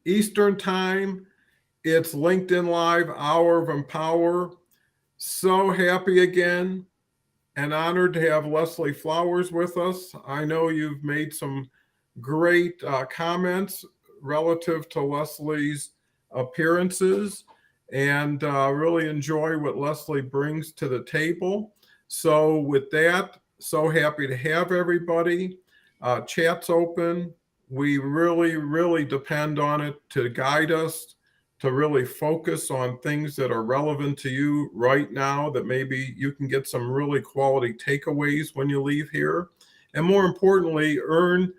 Eastern Time. It's LinkedIn Live, Hour of Empower. So happy again and honored to have Leslie Flowers with us. I know you've made some great comments relative to Leslie's appearances and really enjoy what Leslie brings to the table. So, with that, so happy to have everybody. Chat's open. We really depend on it to guide us, to really focus on things that are relevant to you right now, that maybe you can get some really quality takeaways when you leave here. And more importantly, earn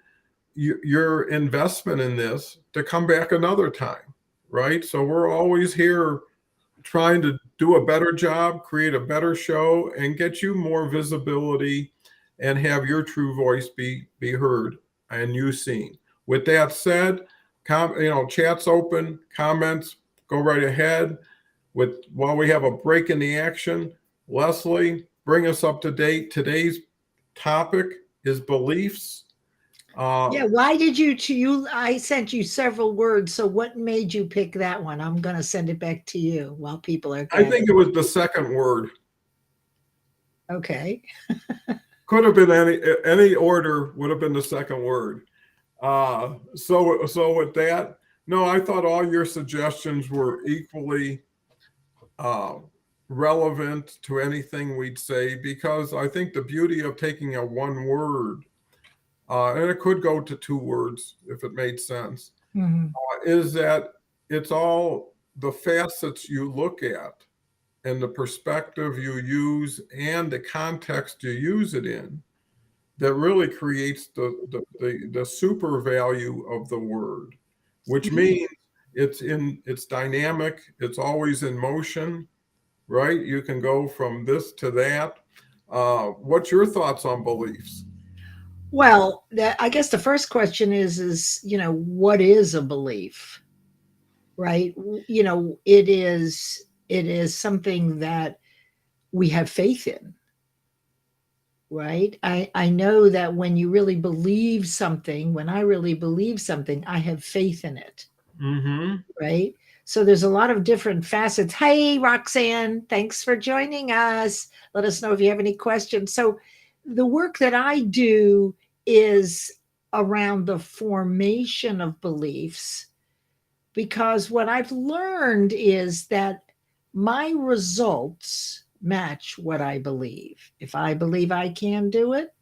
your investment in this to come back another time, right? So we're always here trying to do a better job, create a better show, and get you more visibility and have your true voice be heard and you seen. With that said, chat's open, comments, go right ahead. While we have a break in the action, Leslie, bring us up to date. Today's topic is beliefs. Yeah, why did you I sent you several words, so what made you pick that one? I'm going to send it back to you while people are I think gathering. it was the second word. Okay. Could have been any order, would have been the second word. So with that, no, I thought all your suggestions were equally uh, relevant to anything we'd say, because I think the beauty of taking a one word, and it could go to two words if it made sense, Mhm. is that it's all the facets you look at and the perspective you use and the context you use it in that really creates the super value of the word, which means it's dynamic, it's always in motion, right? You can go from this to that. What's your thoughts on beliefs? Well, I guess the first question is, what is a belief, right? It is something that we have faith in, right? I know that when you really believe something, when I really believe something, I have faith in it, Mm-hmm. right? So there's a lot of different facets. Hey, Roxanne, thanks for joining us. Let us know if you have any questions. So the work that I do is around the formation of beliefs, because what I've learned is that my results match what I believe. If I believe I can do it,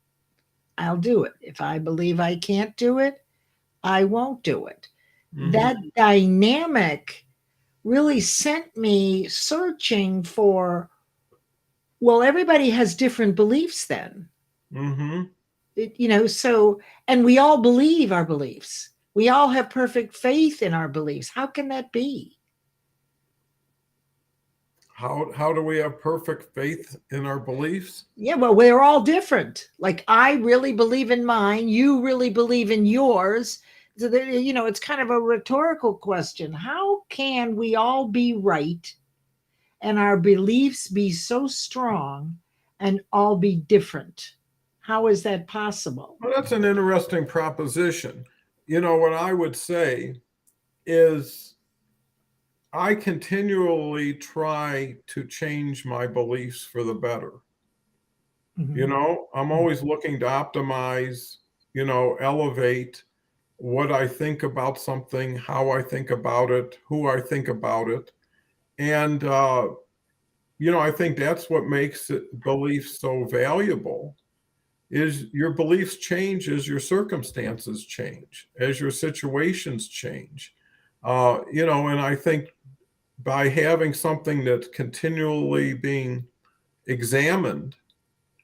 I'll do it. If I believe I can't do it, I won't do it. That Mm-hmm. dynamic really sent me searching for, well, everybody has different beliefs then. Mm-hmm. So, and we all believe our beliefs. We all have perfect faith in our beliefs. How can that be? How do we have perfect faith in our beliefs? Yeah, well, we're all different. Like, I really believe in mine, you really believe in yours. So it's kind of a rhetorical question. How can we all be right and our beliefs be so strong and all be different? How is that possible? Well, that's an interesting proposition. What I would say is I continually try to change my beliefs for the better. Mhm. I'm always looking to optimize, elevate what I think about something, how I think about it, who I think about it. And, I think that's what makes belief so valuable is your beliefs change as your circumstances change, as your situations change. And I think by having something that's continually being examined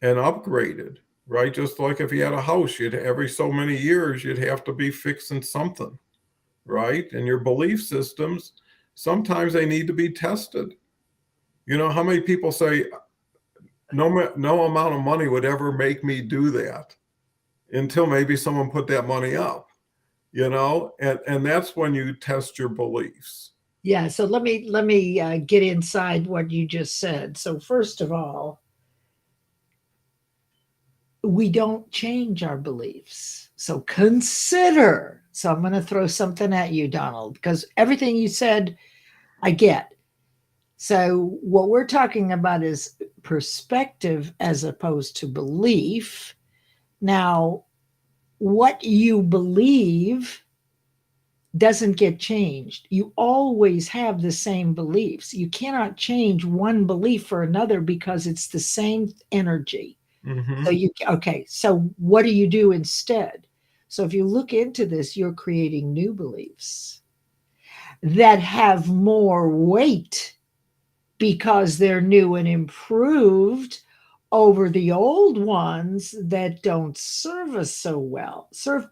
and upgraded, right? Just like if you had a house, you'd every so many years you'd have to be fixing something, right? And your belief systems, sometimes they need to be tested. How many people say no amount of money would ever make me do that until maybe someone put that money up, and that's when you test your beliefs. Yeah, so let me get inside what you just said. So first of all, we don't change our beliefs. So consider. So I'm going to throw something at you, Donald, because everything you said, I get. So what we're talking about is perspective as opposed to belief. Now, what you believe doesn't get changed. You always have the same beliefs. You cannot change one belief for another because it's the same energy. So Hmm. okay, so what do you do instead? So if you look into this, you're creating new beliefs that have more weight because they're new and improved over the old ones that don't serve us so well. So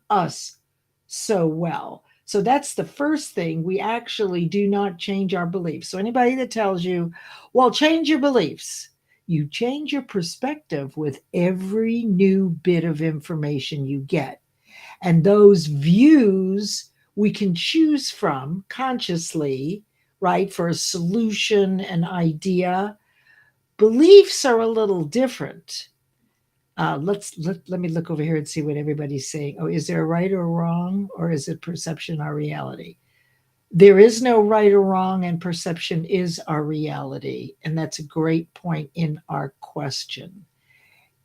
that's the first thing. We actually do not change our beliefs. So anybody that tells you, well, change your beliefs, you change your perspective with every new bit of information you get. And those views we can choose from consciously, right, for a solution, an idea. Beliefs are a little different. Let me look over here and see what everybody's saying. Oh, is there a right or wrong, or is it perception our reality? There is no right or wrong, and perception is our reality. And that's a great point in our question.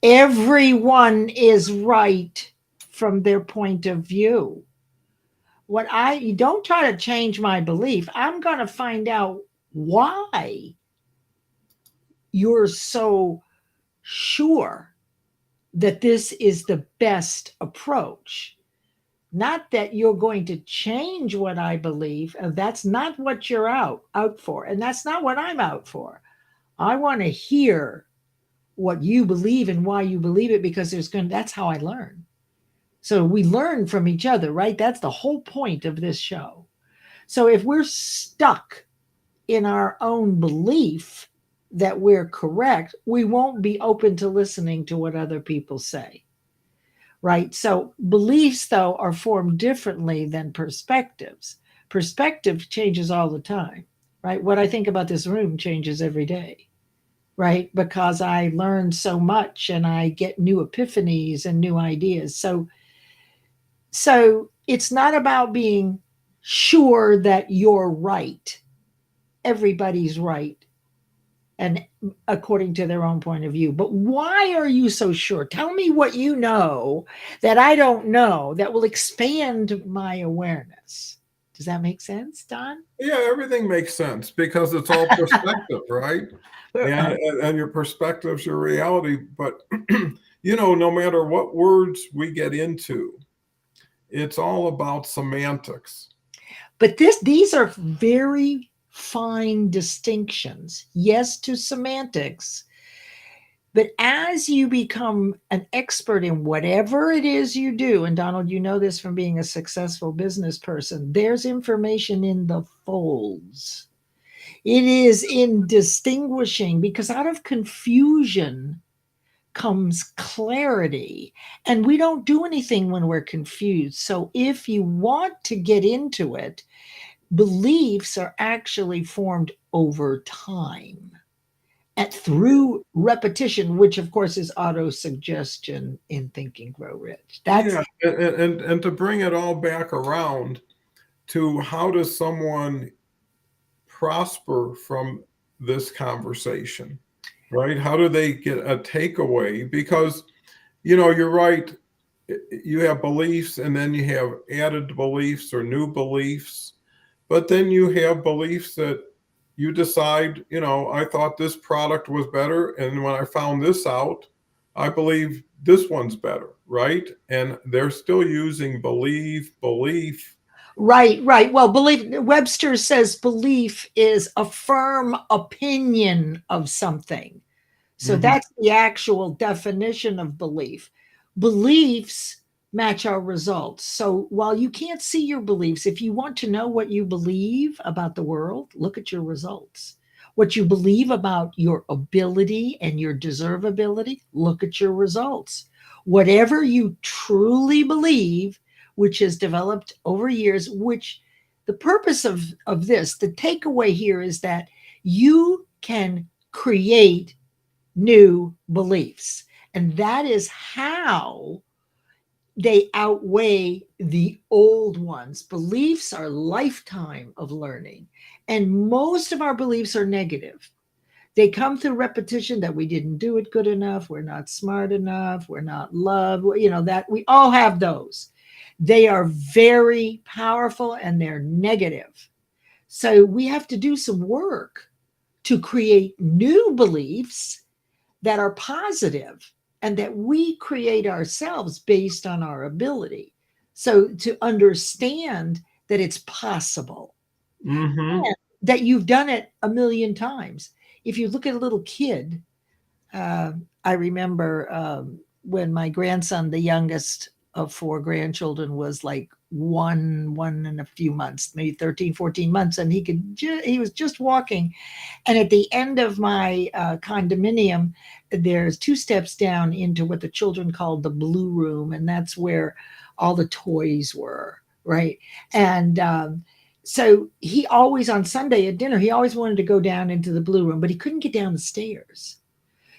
Everyone is right from their point of view. What I You don't try to change my belief. I'm going to find out why you're so sure that this is the best approach. Not that you're going to change what I believe. That's not what you're out for, and that's not what I'm out for. I want to hear what you believe and why you believe it, because that's how I learn. So we learn from each other, right? That's the whole point of this show. So if we're stuck in our own belief that we're correct, we won't be open to listening to what other people say, right? So beliefs, though, are formed differently than perspectives. Perspective changes all the time, right? What I think about this room changes every day, right? Because I learn so much and I get new epiphanies and new ideas. So it's not about being sure that you're right. Everybody's right, and according to their own point of view. But why are you so sure? Tell me what you know that I don't know that will expand my awareness. Does that make sense, Don? Yeah, everything makes sense because it's all perspective, right? And your perspective's your reality. But no matter what words we get into, it's all about semantics. But these are very fine distinctions. Yes, to semantics. But as you become an expert in whatever it is you do, and Donald, you know this from being a successful business person, there's information in the folds. It is in distinguishing, because out of confusion comes clarity. And we don't do anything when we're confused. So if you want to get into it, beliefs are actually formed over time and through repetition, which of course is auto suggestion in Think and Grow Rich. That's Yeah, and to bring it all back around to how does someone prosper from this conversation, right? How do they get a takeaway? Because, you're right. You have beliefs and then you have added beliefs or new beliefs, but then you have beliefs that you decide, I thought this product was better. And when I found this out, I believe this one's better, right? And they're still using belief. right, right. Well, Webster says belief is a firm opinion of something. So Mhm. that's the actual definition of belief. Beliefs match our results. So while you can't see your beliefs, if you want to know what you believe about the world, look at your results. What you believe about your ability and your deservability, look at your results. Whatever you truly believe, which has developed over years, which the purpose of this, the takeaway here is that you can create new beliefs. And that is how they outweigh the old ones. Beliefs are lifetime of learning, and most of our beliefs are negative. They come through repetition, that we didn't do it good enough, we're not smart enough, we're not loved, that we all have those. They are very powerful and they're negative. So we have to do some work to create new beliefs that are positive and that we create ourselves based on our ability. So to understand that it's possible, Mm-hmm. and that you've done it a million times. If you look at a little kid, I remember when my grandson, the youngest of four grandchildren, was like one and a few months, maybe 13, 14 months, and he was just walking. And at the end of my condominium, there's two steps down into what the children called the blue room, and that's where all the toys were, right? And so he always, on Sunday at dinner, he always wanted to go down into the blue room, but he couldn't get down the stairs.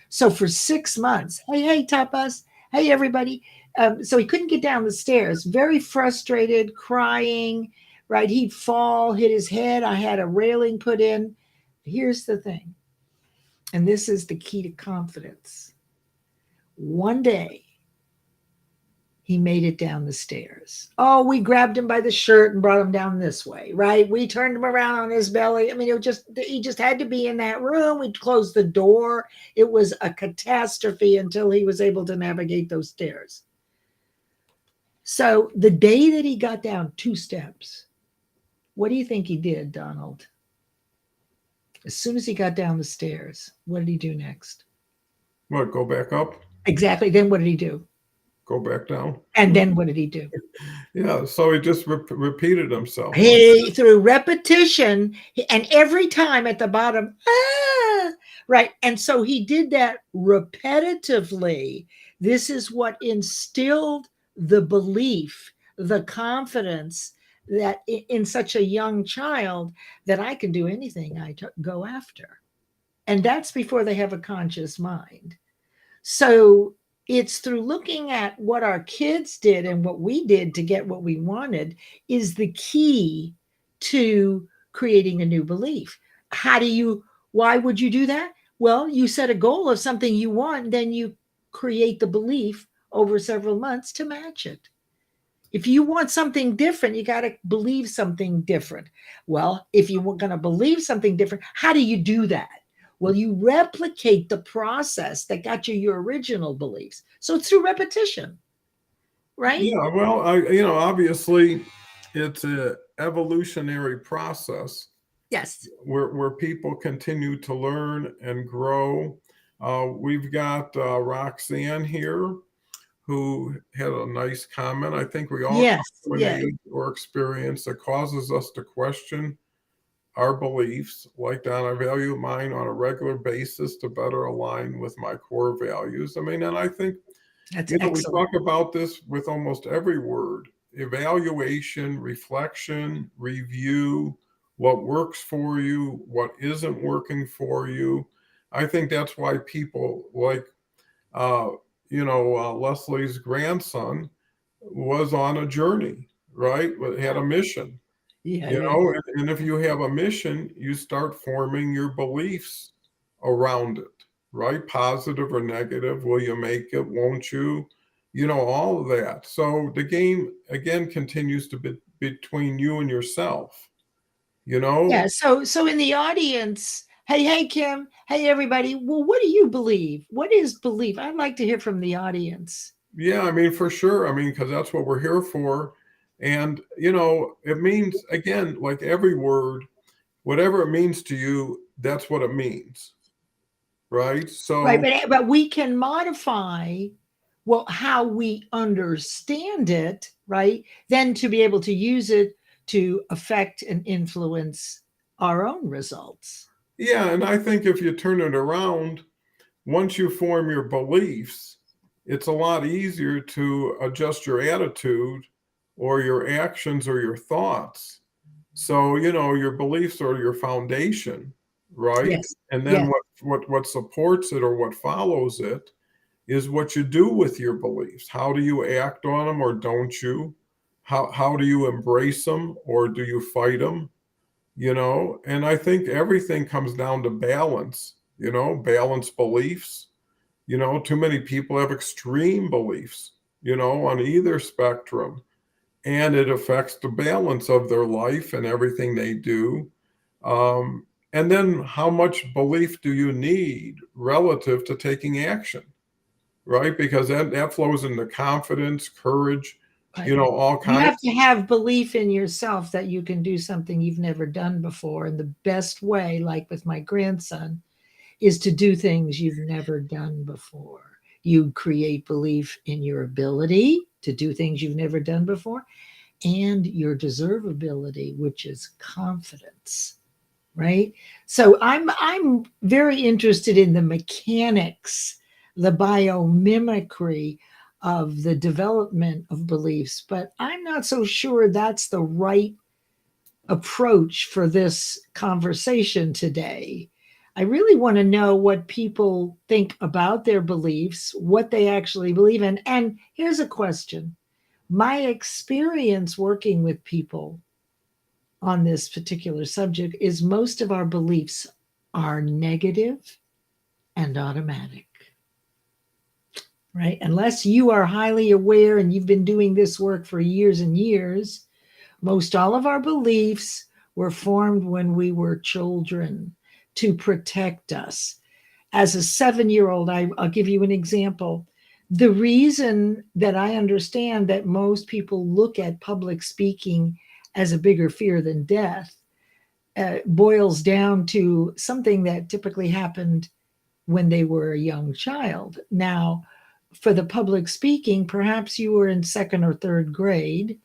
So for 6 months, hey, tapas, hey, everybody. So he couldn't get down the stairs, very frustrated, crying, right? He'd fall, hit his head. I had a railing put in. Here's the thing, and this is the key to confidence. One day, he made it down the stairs. Oh, we grabbed him by the shirt and brought him down this way, right? We turned him around on his belly. I mean, he just had to be in that room. We closed the door. It was a catastrophe until he was able to navigate those stairs. So the day that he got down 2 steps, what do you think he did, Donald? As soon as he got down the stairs, what did he do next? What, go back up? Exactly. Then what did he do? Go back down? And then what did he do? Yeah, so he just repeated himself. He, through repetition, and every time at the bottom, right. And so he did that repetitively. This is what instilled the belief, the confidence that in such a young child that I can do anything I go after. And that's before they have a conscious mind. So it's through looking at what our kids did and what we did to get what we wanted is the key to creating a new belief. Why would you do that? Well, you set a goal of something you want, then you create the belief over several months to match it. If you want something different, you got to believe something different. Well, if you're going to believe something different, how do you do that? Well, you replicate the process that got you your original beliefs. So it's through repetition, right? Yeah, well, obviously it's a evolutionary process Yes. where people continue to learn and grow. We've got Roxanne here who had a nice comment. I think we all Yes. come to an Yes. age or experience that causes us to question our beliefs. Like Don, I value mine on a regular basis to better align with my core values. I mean, and I think, That's we excellent. talk about this with almost every word: evaluation, reflection, review, what works for you, what isn't working for you. I think that's why people like, uh, Leslie's grandson was on a journey, right? Had a mission, Yeah. Yeah. and if you have a mission, you start forming your beliefs around it, right? Positive or negative. Will you make it? Won't you? All of that. So the game again continues to be between you and yourself, you Yeah. know? So in the audience, hey, Kim, hey, everybody. Well, what do you believe? What is belief? I'd like to hear from the audience. Yeah, I mean, for sure. I mean, because that's what we're here for. And, it means, again, like every word, whatever it means to you, that's what it means, right? Right, So, but we can modify, well, how we understand it, right? Then to be able to use it to affect and influence our own results. yeah, and I think if you turn it around, once you form your beliefs, it's a lot easier to adjust your attitude or your actions or your thoughts. So, your beliefs are your foundation, right? Yes. And then Yes. what supports it or what follows it is what you do with your beliefs. How do you act on them or don't you? How do you embrace them or do you fight them? And I think everything comes down to balance, balance beliefs. Too many people have extreme beliefs, on either spectrum, and it affects the balance of their life and everything they do. And then how much belief do you need relative to taking action, right? Because that flows into confidence, courage, Right. all You kinds. have to have belief in yourself that you can do something you've never done before. And the best way, like with my grandson, is to do things you've never done before. You create belief in your ability to do things you've never done before and your deservability, which is confidence, right? So I'm very interested in the mechanics, the biomimicry of the development of beliefs, but I'm not so sure that's the right approach for this conversation today. I really want to know what people think about their beliefs, what they actually believe in. And here's a question. My experience working with people on this particular subject is most of our beliefs are negative and automatic, right? Unless you are highly aware and you've been doing this work for years and years, most all of our beliefs were formed when we were children to protect us. As a 7-year old, I'll give you an example. The reason that I understand that most people look at public speaking as a bigger fear than death boils down to something that typically happened when they were a young child. Now, for the public speaking, perhaps you were in second or third grade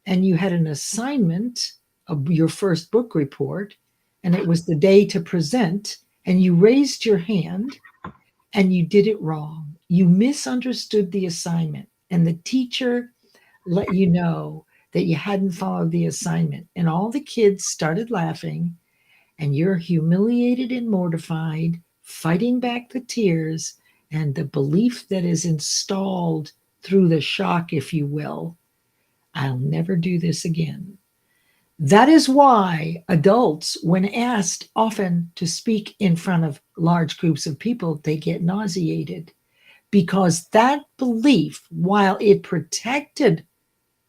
and you had an assignment of your first book report, and it was the day to present, and you raised your hand and you did it wrong. You misunderstood the assignment, and the teacher let you know that you hadn't followed the assignment. And all the kids started laughing, and you're humiliated and mortified, fighting back the tears and the belief that is installed through the shock, if you will. I'll never do this again. That is why adults, when asked often to speak in front of large groups of people, they get nauseated because that belief, while it protected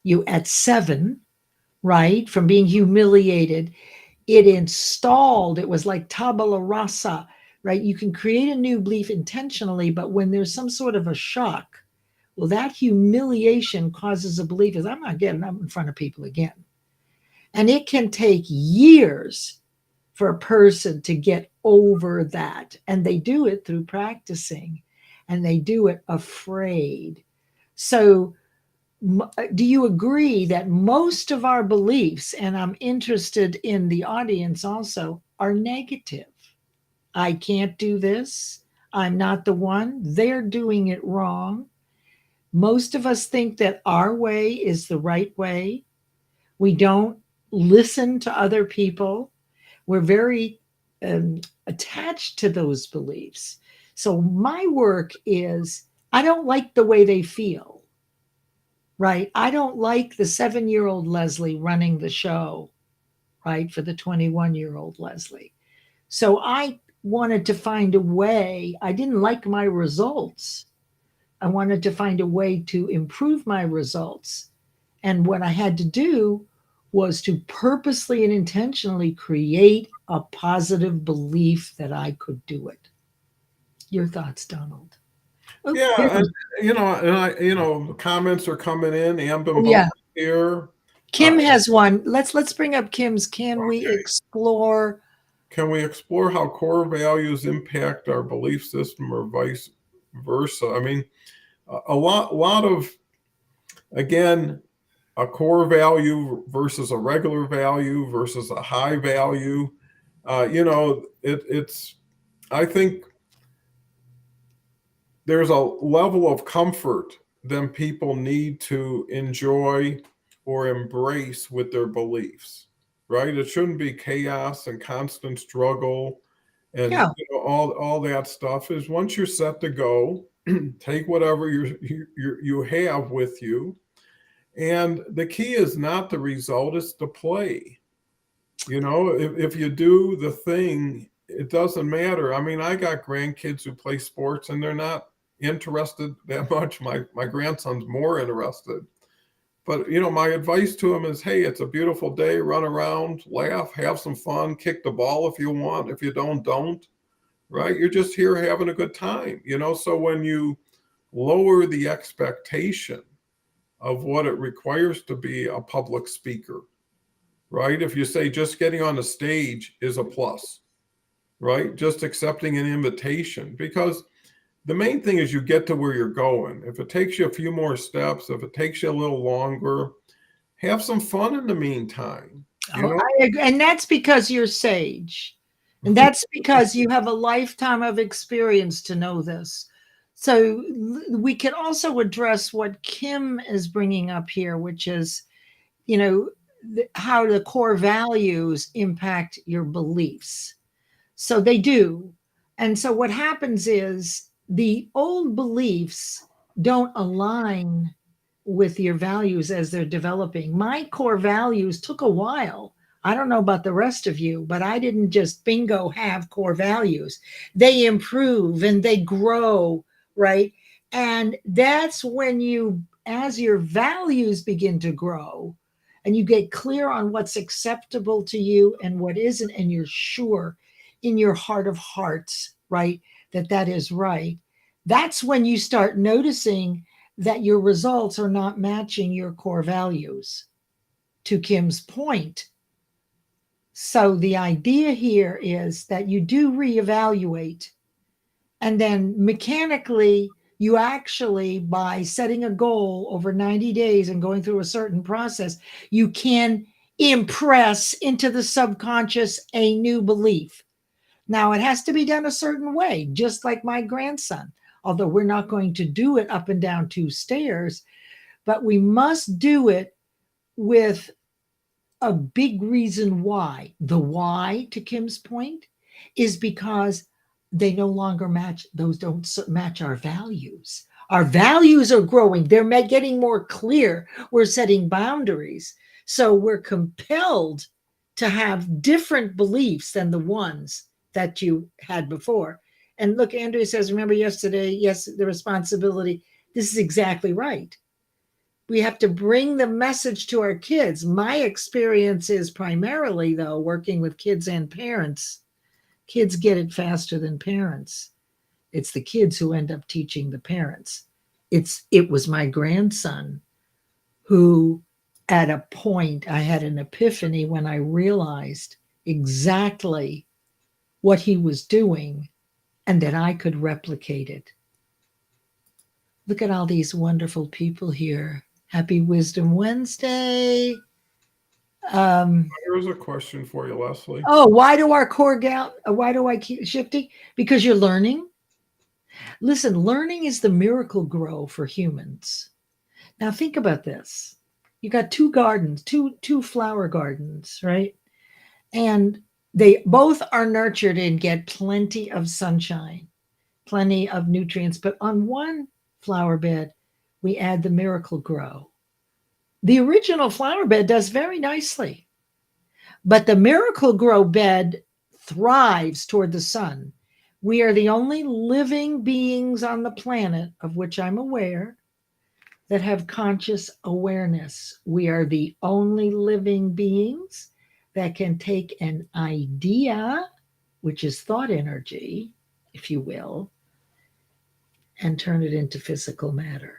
you at 7, right, from being humiliated, it installed, it was like tabula rasa, right? You can create a new belief intentionally, but when there's some sort of a shock, well, that humiliation causes a belief is I'm not getting up in front of people again. And it can take years for a person to get over that. And they do it through practicing and they do it afraid. So, do you agree that most of our beliefs, and I'm interested in the audience also, are negative? I can't do this. I'm not the one. They're doing it wrong. Most of us think that our way is the right way. We don't listen to other people. We're very attached to those beliefs. So my work is I don't like the way they feel, right? I don't like the 7-year-old Leslie running the show, right, for the 21-year-old Leslie. So I wanted to find a way. I didn't like my results. I wanted to find a way to improve my results. And what I had to do was to purposely and intentionally create a positive belief that I could do it. Your thoughts, Donald? Oh, Yeah, here and comes. comments are coming in. Oh, Ambim yeah. here. Kim has one. Let's bring up Kim's. Can we Okay. explore? Can we explore how core values impact our belief system or vice versa? I mean, a lot of, again, a core value versus a regular value versus a high value. It's, I think there's a level of comfort that people need to enjoy or embrace with their beliefs, right? It shouldn't be chaos and constant struggle and Yeah. all that stuff. Is once you're set to go, Take whatever you have with you. And the key is not the result, it's the play. If you do the thing, it doesn't matter. I mean, I got grandkids who play sports and they're not interested that much. My grandson's more interested. But my advice to him is, hey, it's a beautiful day. Run around, laugh, have some fun, kick the ball if you want. If you don't. Right? You're just here having a good time. So when you lower the expectation of what it requires to be a public speaker, right? If you say just getting on the stage is a plus, right? Just accepting an invitation, because the main thing is you get to where you're going. If it takes you a few more steps, if it takes you a little longer, have some fun in the meantime. Oh, I agree. And that's because you're sage. And that's because you have a lifetime of experience to know this. So we can also address what Kim is bringing up here, which is, how the core values impact your beliefs. So they do. And so what happens is the old beliefs don't align with your values as they're developing. My core values took a while. I don't know about the rest of you, but I didn't just bingo have core values. They improve and they grow, right? And that's when as your values begin to grow and you get clear on what's acceptable to you and what isn't, and you're sure in your heart of hearts, right, that is right. That's when you start noticing that your results are not matching your core values, to Kim's point. So the idea here is that you do reevaluate, and then mechanically, you actually, by setting a goal over 90 days and going through a certain process, you can impress into the subconscious a new belief. Now, it has to be done a certain way, just like my grandson, although we're not going to do it up and down 2 stairs, but we must do it with a big reason why. The why, to Kim's point, is because they no longer match, those don't match our values. Our values are growing, they're getting more clear. We're setting boundaries. So we're compelled to have different beliefs than the ones that you had before. And look, Andrea says, remember yesterday, yes, the responsibility. This is exactly right. We have to bring the message to our kids. My experience is primarily, though, working with kids and parents. Kids get it faster than parents. It's the kids who end up teaching the parents. It was my grandson who, at a point, I had an epiphany when I realized exactly what he was doing and that I could replicate it. Look at all these wonderful people here. Happy Wisdom Wednesday. Here's a question for you, Leslie. Oh, why do I keep shifting? Because you're learning. Listen, learning is the miracle grow for humans. Now think about this. You got 2 gardens, two flower gardens, right? And they both are nurtured and get plenty of sunshine, plenty of nutrients. But on one flower bed, we add the miracle grow. The original flower bed does very nicely, but the miracle grow bed thrives toward the sun. We are the only living beings on the planet, of which I'm aware, that have conscious awareness. We are the only living beings that can take an idea, which is thought energy, if you will, and turn it into physical matter.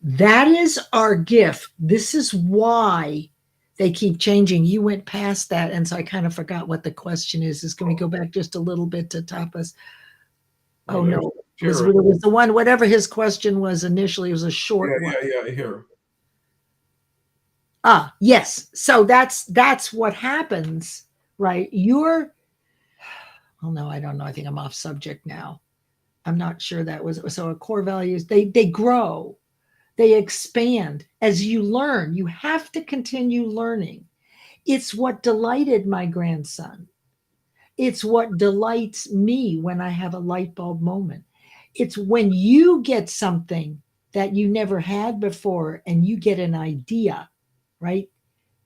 That is our gift. This is why they keep changing. You went past that, and so I kind of forgot what the question is. Can we go back just a little bit to Tapas? Oh, no. It was the one, whatever his question was initially, it was a short one. Yeah, here. Yes. So that's what happens, right? Oh no, I don't know. I think I'm off subject now. I'm not sure that was, so our core values, they grow. They expand as you learn. You have to continue learning. It's what delighted my grandson. It's what delights me when I have a light bulb moment. It's when you get something that you never had before and you get an idea, right?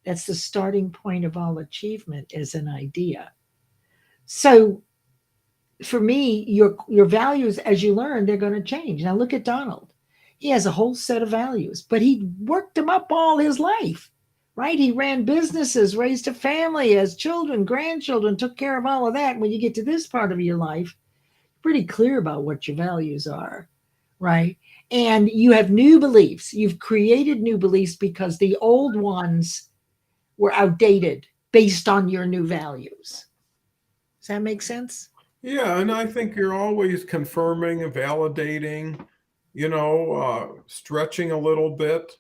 That's the starting point of all achievement is an idea. So for me, your values as you learn, they're going to change. Now look at Donald. He has a whole set of values, but he worked them up all his life, right? He ran businesses, raised a family, has children, grandchildren, took care of all of that. When you get to this part of your life, pretty clear about what your values are, right? And you have new beliefs. You've created new beliefs because the old ones were outdated based on your new values. Does that make sense? Yeah, and I think you're always confirming and validating, stretching a little bit,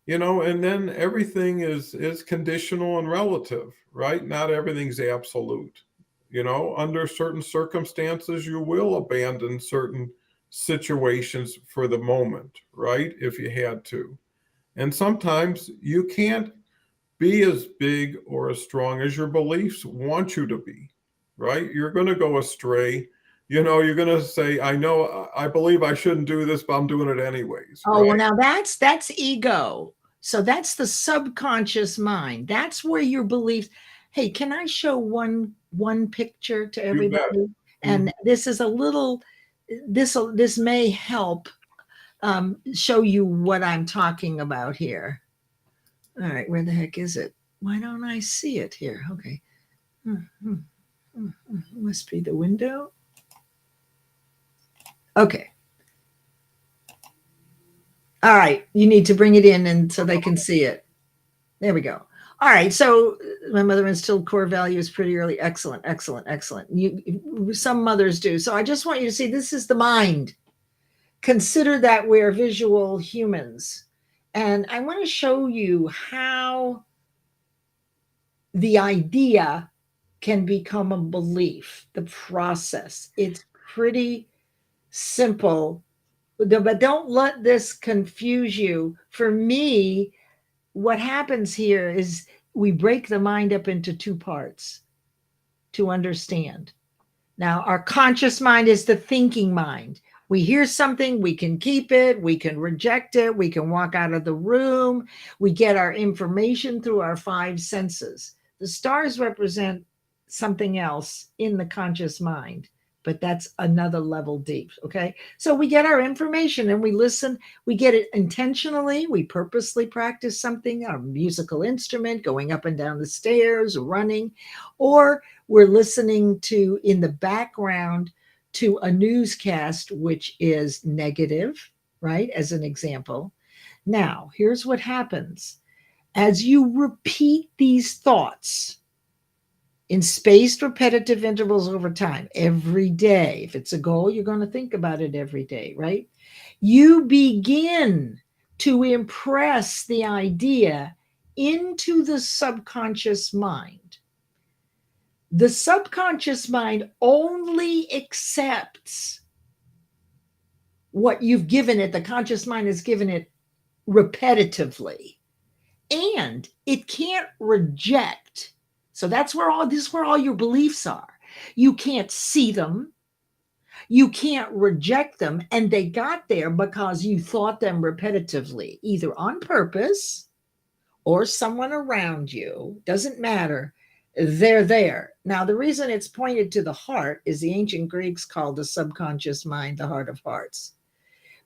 and then everything is conditional and relative, right? Not everything's absolute. Under certain circumstances, you will abandon certain situations for the moment, right? If you had to. And sometimes you can't be as big or as strong as your beliefs want you to be, right? You're going to go astray. You're going to say, I know, I believe I shouldn't do this, but I'm doing it anyways, Oh, well, right? now that's ego. So that's the subconscious mind. That's where your beliefs. Hey, can I show one picture to You bet. everybody? Mhm. And this is a little this may help show you what I'm talking about here. All right, where the heck is it? Why don't I see it here? Okay. Must be the window. Okay. All right. You need to bring it in and so they can see it. There we go. All right. So my mother instilled core values pretty early. Excellent, excellent, excellent. Some mothers do. So I just want you to see this is the mind. Consider that we're visual humans. And I want to show you how the idea can become a belief, the process. It's pretty simple, but don't let this confuse you. For me, what happens here is we break the mind up into two parts to understand. Now, our conscious mind is the thinking mind. We hear something, we can keep it, we can reject it, we can walk out of the room. We get our information through our five senses. The stars represent something else in the conscious mind, but that's another level deep. Okay. So we get our information and we listen. We get it intentionally. We purposely practice something, a musical instrument, going up and down the stairs, running, or we're listening to in the background to a newscast which is negative, right? As an example. Now, here's what happens as you repeat these thoughts in spaced repetitive intervals over time, every day. If it's a goal, you're going to think about it every day, right? You begin to impress the idea into the subconscious mind. The subconscious mind only accepts what you've given it, the conscious mind has given it repetitively, and it can't reject. So that's where all this is where all your beliefs are. You can't see them, you can't reject them, and they got there because you thought them repetitively, either on purpose or someone around you, doesn't matter. They're there. Now, the reason it's pointed to the heart is the ancient Greeks called the subconscious mind the heart of hearts.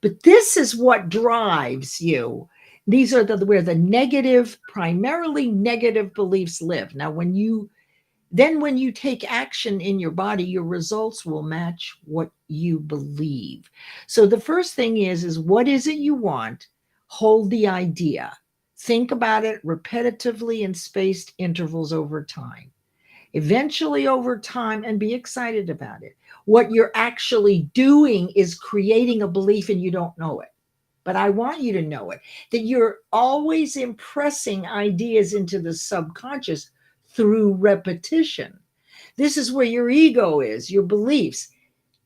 But this is what drives you. These are where the negative, primarily negative beliefs live. Now, when you take action in your body, your results will match what you believe. So the first thing is what is it you want? Hold the idea. Think about it repetitively in spaced intervals over time. Eventually, over time, and be excited about it. What you're actually doing is creating a belief and you don't know it. But I want you to know it, that you're always impressing ideas into the subconscious through repetition. This is where your ego is, your beliefs.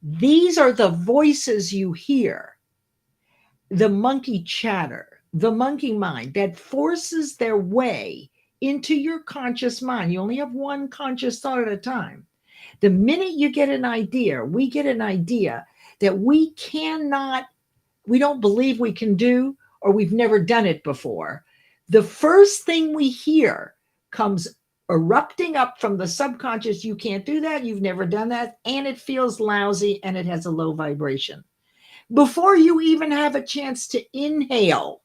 These are the voices you hear, the monkey chatter, the monkey mind that forces their way into your conscious mind. You only have one conscious thought at a time. The minute you get an idea, we get an idea, that we don't believe we can do, or we've never done it before, the first thing we hear comes erupting up from the subconscious. You can't do that. You've never done that. And it feels lousy and it has a low vibration. Before you even have a chance to inhale,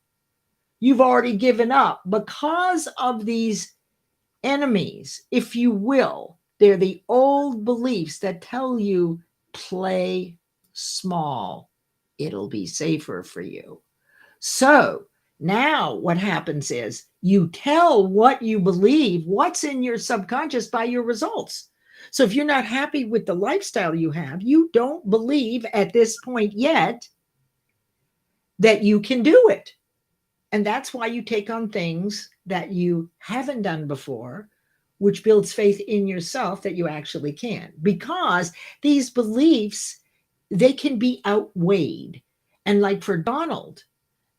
you've already given up because of these enemies, if you will. They're the old beliefs that tell you play small, it'll be safer for you. So now what happens is you tell what you believe, what's in your subconscious by your results. So if you're not happy with the lifestyle you have, you don't believe at this point yet that you can do it. And that's why you take on things that you haven't done before, which builds faith in yourself that you actually can. Because these beliefs, they can be outweighed. And like for Donald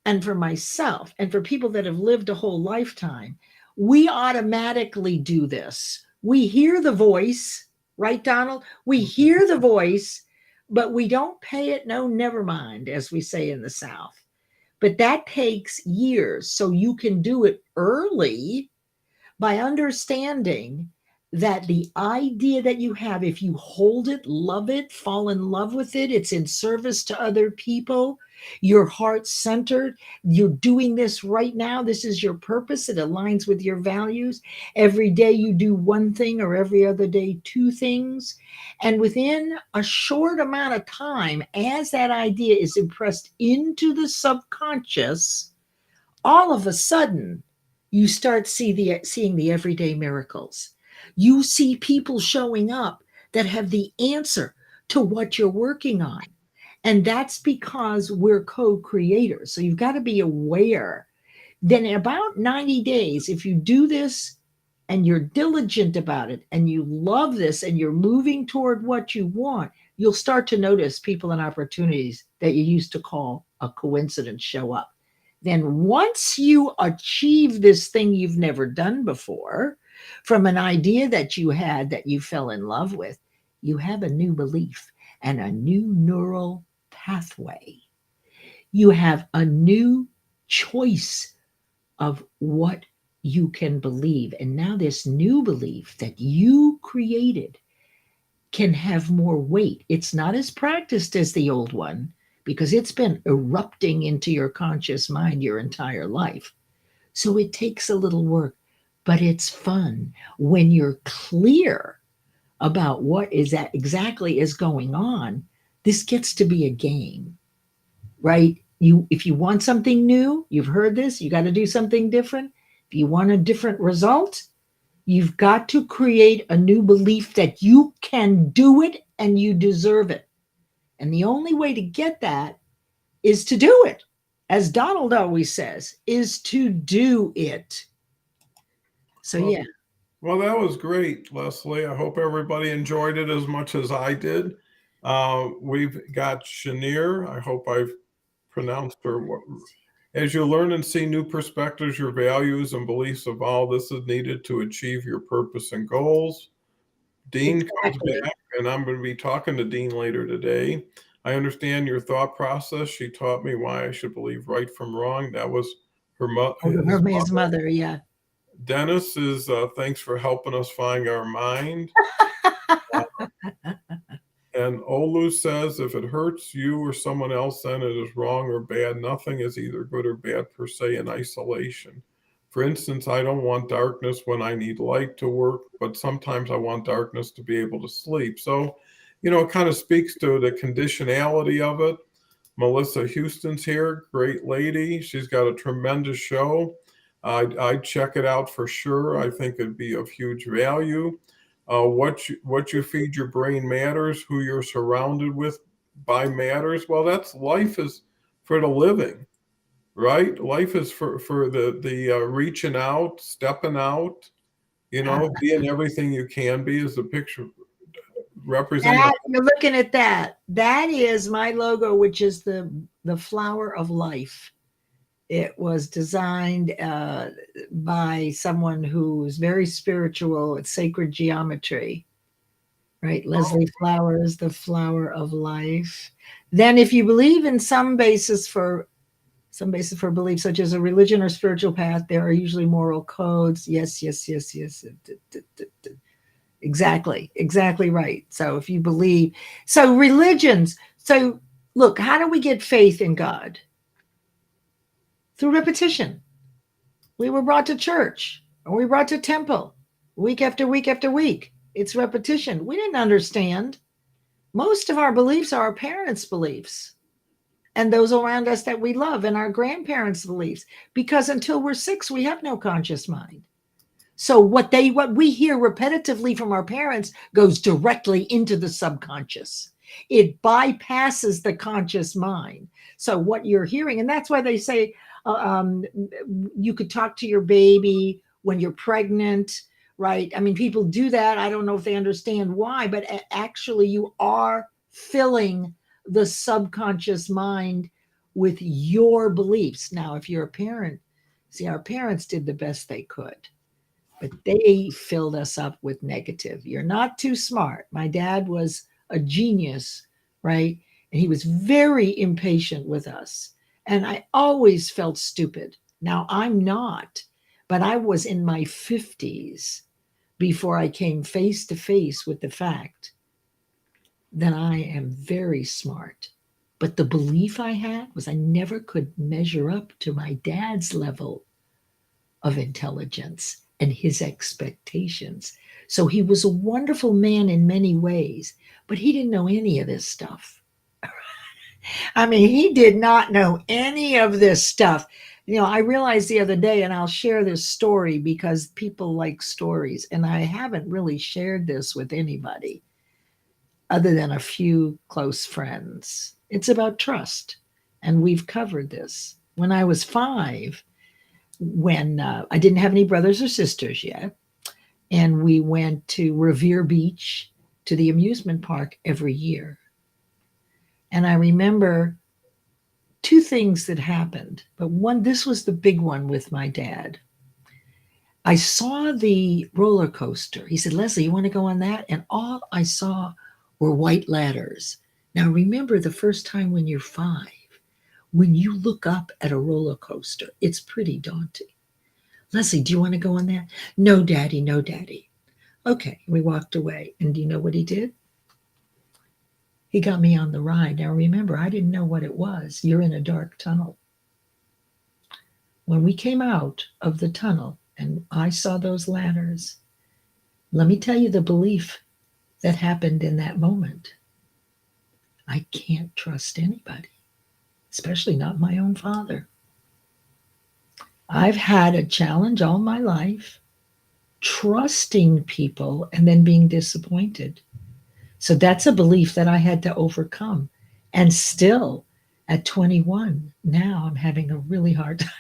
and for myself and for people that have lived a whole lifetime, we automatically do this. We hear the voice, right, Donald? We hear the voice, but we don't pay it no never mind, as we say in the South. But that takes years. So you can do it early by understanding that the idea that you have, if you hold it, love it, fall in love with it, it's in service to other people, your heart centered, you're doing this right now, this is your purpose, it aligns with your values. Every day you do one thing, or every other day two things. And within a short amount of time, as that idea is impressed into the subconscious, all of a sudden you start seeing the everyday miracles. You see people showing up that have the answer to what you're working on. And that's because we're co-creators. So you've got to be aware. Then in about 90 days, if you do this and you're diligent about it and you love this and you're moving toward what you want, you'll start to notice people and opportunities that you used to call a coincidence show up. Then once you achieve this thing you've never done before, from an idea that you had that you fell in love with, you have a new belief and a new neural pathway. You have a new choice of what you can believe. And now this new belief that you created can have more weight. It's not as practiced as the old one, because it's been erupting into your conscious mind your entire life. So it takes a little work, but it's fun when you're clear about what is that exactly is going on. This gets to be a game, right? If you want something new, you've heard this, you got to do something different. If you want a different result, you've got to create a new belief that you can do it and you deserve it. And the only way to get that is to do it. As Donald always says, is to do it. So, Well, yeah. well, that was great, Leslie. I hope everybody enjoyed it as much as I did. We've got Chenier. I hope I've pronounced her. As you learn and see new perspectives, your values and beliefs evolve. This is needed to achieve your purpose and goals. Dean comes Exactly. back, and I'm going to be talking to Dean later today. I understand your thought process. She taught me why I should believe right from wrong. That was his Hermes mother. mother, yeah. Dennis is thanks for helping us find our mind. And Olu says if it hurts you or someone else, then it is wrong or bad. Nothing is either good or bad per se in isolation. For instance, I don't want darkness when I need light to work, but sometimes I want darkness to be able to sleep. So, it kind of speaks to the conditionality of it. Melissa Houston's here, great lady. She's got a tremendous show. I'd check it out for sure. I think it'd be of huge value. What you feed your brain matters. Who you're surrounded with by matters. Well, that's life is for the living, right? Life is for the reaching out, stepping out. Being everything you can be is the picture representing. That you're looking at that. That is my logo, which is the flower of life. It was designed by someone who is very spiritual. It's sacred geometry, right? Oh, Leslie Flowers, The Flower of Life. Then if you believe in some basis for belief, such as a religion or spiritual path, there are usually moral codes. Yes, yes, yes, yes. Exactly right. So if you believe, so religions, so look, how do we get faith in God? Through repetition. We were brought to church, or we brought to temple week after week after week. It's repetition. We didn't understand. Most of our beliefs are our parents' beliefs and those around us that we love and our grandparents' beliefs, because until we're 6, we have no conscious mind. So what we hear repetitively from our parents goes directly into the subconscious. It bypasses the conscious mind. So what you're hearing, and that's why they say uh, um, you could talk to your baby when you're pregnant, right? I mean, people do that. I don't know if they understand why, but actually, you are filling the subconscious mind with your beliefs. Now, if you're a parent, see, our parents did the best they could, but they filled us up with negative. You're not too smart. My dad was a genius, right? And he was very impatient with us. And I always felt stupid. Now I'm not, but I was in my 50s before I came face to face with the fact that I am very smart. But the belief I had was I never could measure up to my dad's level of intelligence and his expectations. So he was a wonderful man in many ways, but he didn't know any of this stuff. I mean, he did not know any of this stuff. I realized the other day, and I'll share this story because people like stories, and I haven't really shared this with anybody other than a few close friends. It's about trust, and we've covered this. When I was 5, when I didn't have any brothers or sisters yet, and we went to Revere Beach to the amusement park every year. And I remember two things that happened, but one, this was the big one with my dad. I saw the roller coaster. He said, Leslie, you want to go on that? And all I saw were white ladders. Now, remember the first time when you're 5, when you look up at a roller coaster, it's pretty daunting. Leslie, do you want to go on that? No, Daddy, no, Daddy. Okay, we walked away. And do you know what he did? He got me on the ride. Now, remember, I didn't know what it was. You're in a dark tunnel. When we came out of the tunnel and I saw those ladders, let me tell you the belief that happened in that moment. I can't trust anybody, especially not my own father. I've had a challenge all my life trusting people and then being disappointed. So that's a belief that I had to overcome. And still at 21, now I'm having a really hard time.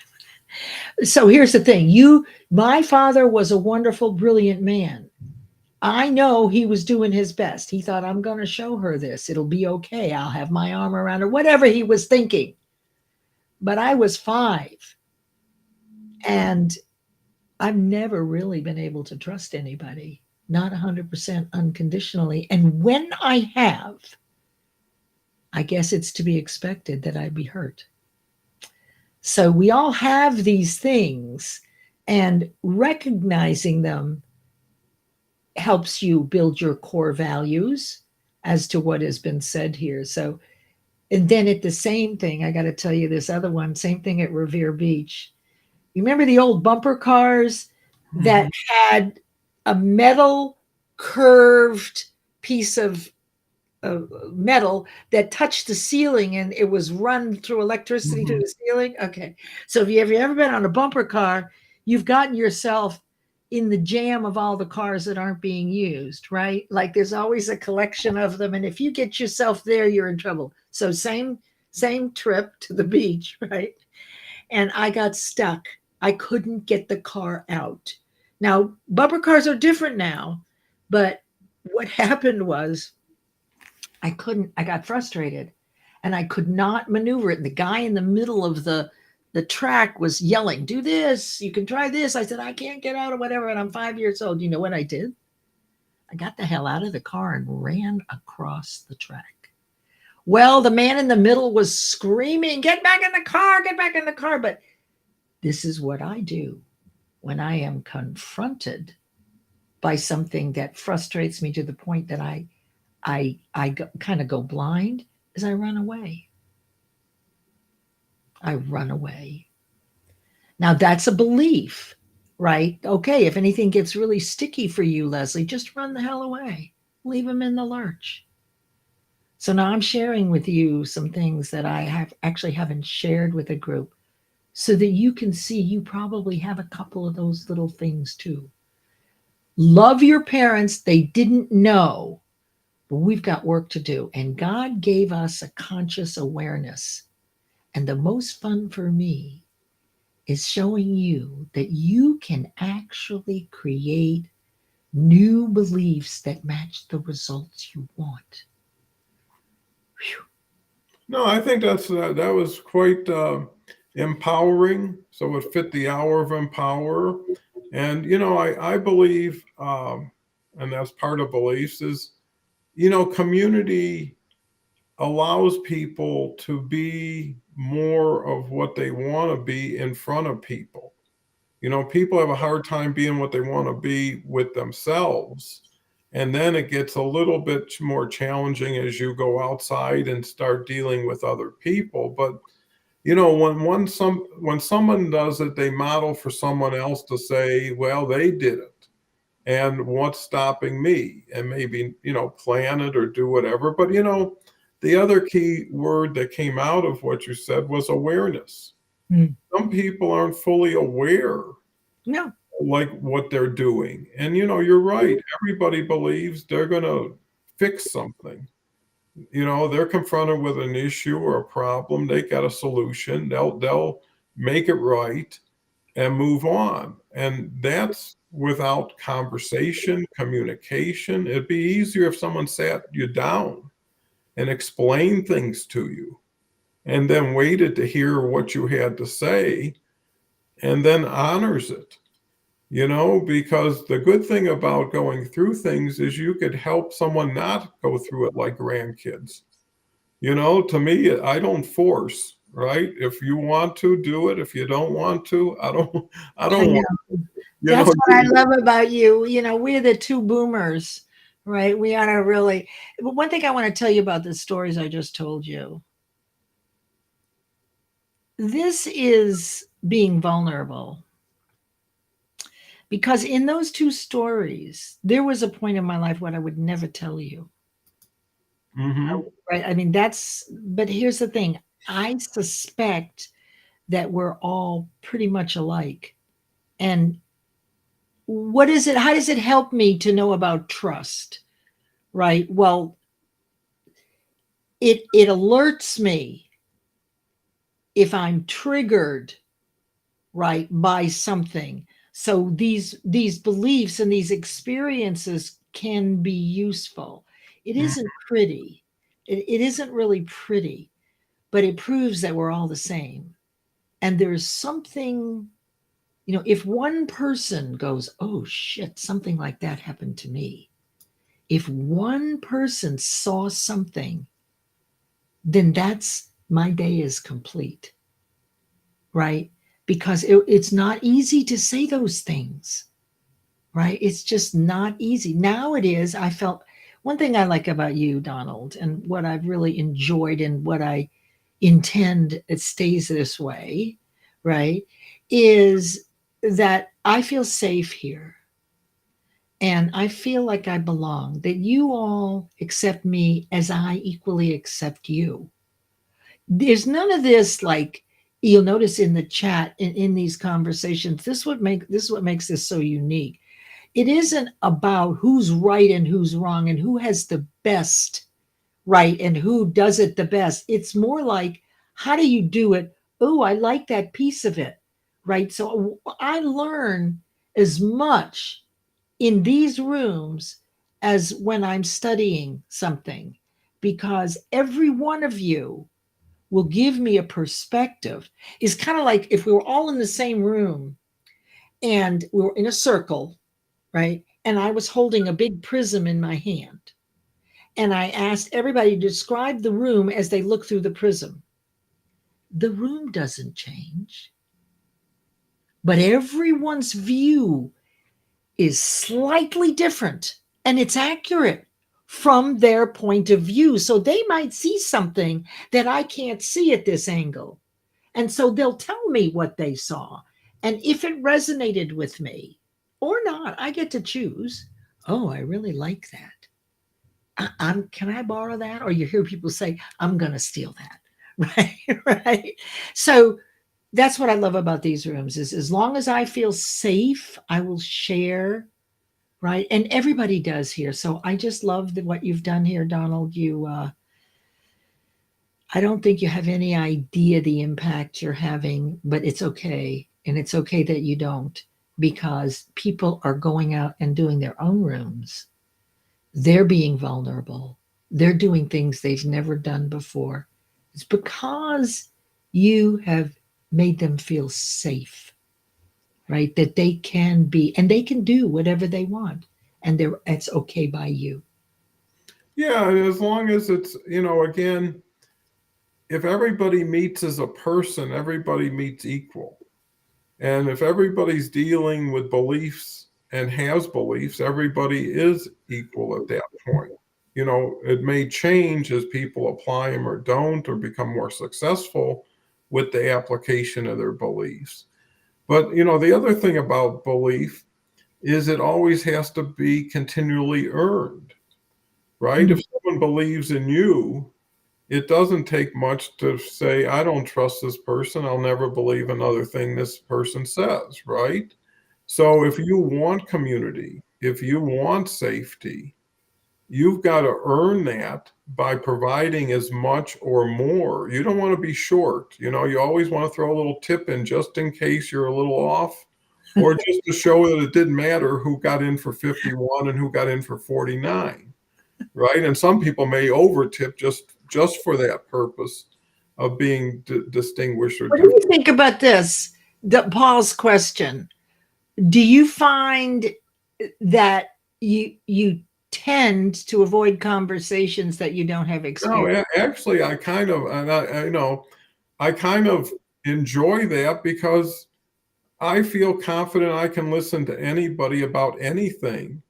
So here's the thing. My father was a wonderful, brilliant man. I know he was doing his best. He thought, I'm going to show her this. It'll be okay. I'll have my arm around her, whatever he was thinking. But I was 5, and I've never really been able to trust anybody, not 100% unconditionally. And when I have, I guess it's to be expected that I'd be hurt. So we all have these things, and recognizing them helps you build your core values as to what has been said here. So, and then at the same thing, I got to tell you this other one, same thing at Revere Beach. You remember the old bumper cars that had a metal curved piece of metal that touched the ceiling and it was run through electricity to the ceiling? Okay. So if you ever been on a bumper car, you've gotten yourself in the jam of all the cars that aren't being used, right? Like there's always a collection of them. And if you get yourself there, you're in trouble. So same trip to the beach, right? And I got stuck. I couldn't get the car out. Now, bumper cars are different now, but what happened was I got frustrated and I could not maneuver it. And the guy in the middle of the track was yelling, do this, you can try this. I said, I can't get out or whatever. And I'm 5 years old. You know what I did? I got the hell out of the car and ran across the track. Well, the man in the middle was screaming, "Get back in the car, get back in the car." But this is what I do when I am confronted by something that frustrates me to the point that kind of go blind, is I run away. I run away. Now that's a belief, right? Okay, if anything gets really sticky for you, Leslie, just run the hell away. Leave them in the lurch. So now I'm sharing with you some things that I have actually haven't shared with a group so that you can see you probably have a couple of those little things too. Love your parents. They didn't know, but we've got work to do. And God gave us a conscious awareness. And the most fun for me is showing you that you can actually create new beliefs that match the results you want. Whew. No, I think that was quite empowering. So it fit the hour of empower, and I believe, and that's part of beliefs is community allows people to be more of what they want to be in front of people. People have a hard time being what they want to be with themselves. And then it gets a little bit more challenging as you go outside and start dealing with other people. But when someone does it, they model for someone else to say, well, they did it. And what's stopping me? And maybe, plan it or do whatever. But the other key word that came out of what you said was awareness. Mm. Some people aren't fully aware No. like what they're doing. And you're right. Everybody believes they're going to fix something. They're confronted with an issue or a problem, they got a solution, they'll make it right and move on. And that's without conversation, communication. It'd be easier if someone sat you down and explained things to you and then waited to hear what you had to say and then honors it. Because the good thing about going through things is you could help someone not go through it like grandkids. To me, I don't force, right? If you want to do it, if you don't want to, I I don't want, know. you That's know, what I love about you. We're the two boomers, right? We ought to really. But one thing I want to tell you about the stories I just told you. This is being vulnerable because in those two stories, there was a point in my life when I would never tell you. hmm Right? I mean, but here's the thing. I suspect that we're all pretty much alike. And what is it? How does it help me to know about trust? Right? Well, it alerts me if I'm triggered, right, by something. So these beliefs and these experiences can be useful. It isn't pretty. It isn't really pretty, but it proves that we're all the same. And there's something, if one person goes, "Oh shit, something like that happened to me." If one person saw something, then that's my day is complete, right? Because it's not easy to say those things, right? It's just not easy. Now it is. I felt one thing I like about you, Donald, and what I've really enjoyed and what I intend it stays this way, right? Is that I feel safe here and I feel like I belong, that you all accept me as I equally accept you. There's none of this like you'll notice in the chat in these conversations. This is what makes this so unique. It isn't about who's right and who's wrong and who has the best right and who does it the best. It's more like how do you do it? Oh, I like that piece of it. Right? So I learn as much in these rooms as when I'm studying something because every one of you will give me a perspective. It's kind of like if we were all in the same room and we were in a circle, right? and I was holding a big prism in my hand. And I asked everybody to describe the room as they look through the prism. The room doesn't change, but everyone's view is slightly different and it's accurate from their point of view. So they might see something that I can't see at this angle. And so they'll tell me what they saw. And if it resonated with me or not, I get to choose. Oh, I really like that. Can I borrow that? Or you hear people say, I'm going to steal that. Right. Right. So that's what I love about these rooms is as long as I feel safe, I will share. Right. And everybody does here. So I just love what you've done here, Donald. I don't think you have any idea the impact you're having, but it's okay. And it's okay that you don't, because people are going out and doing their own rooms. They're being vulnerable. They're doing things they've never done before. It's because you have made them feel safe, right? That they can be and they can do whatever they want. And it's okay by you. Yeah, as long as it's, again, if everybody meets as a person, everybody meets equal. And if everybody's dealing with beliefs and has beliefs, everybody is equal at that point. It may change as people apply them or don't, or become more successful with the application of their beliefs. But, the other thing about belief is it always has to be continually earned, right? If someone believes in you, it doesn't take much to say, I don't trust this person. I'll never believe another thing this person says, right? So if you want community, if you want safety, you've got to earn that by providing as much or more. You don't want to be short. You always want to throw a little tip in just in case you're a little off, or just to show that it didn't matter who got in for 51 and who got in for 49, right? And some people may overtip just for that purpose of being distinguished or What do different. you think about this? Paul's question. Do you find that you tend to avoid conversations that you don't have experience? No, actually, I kind of, and I kind of enjoy that because I feel confident I can listen to anybody about anything,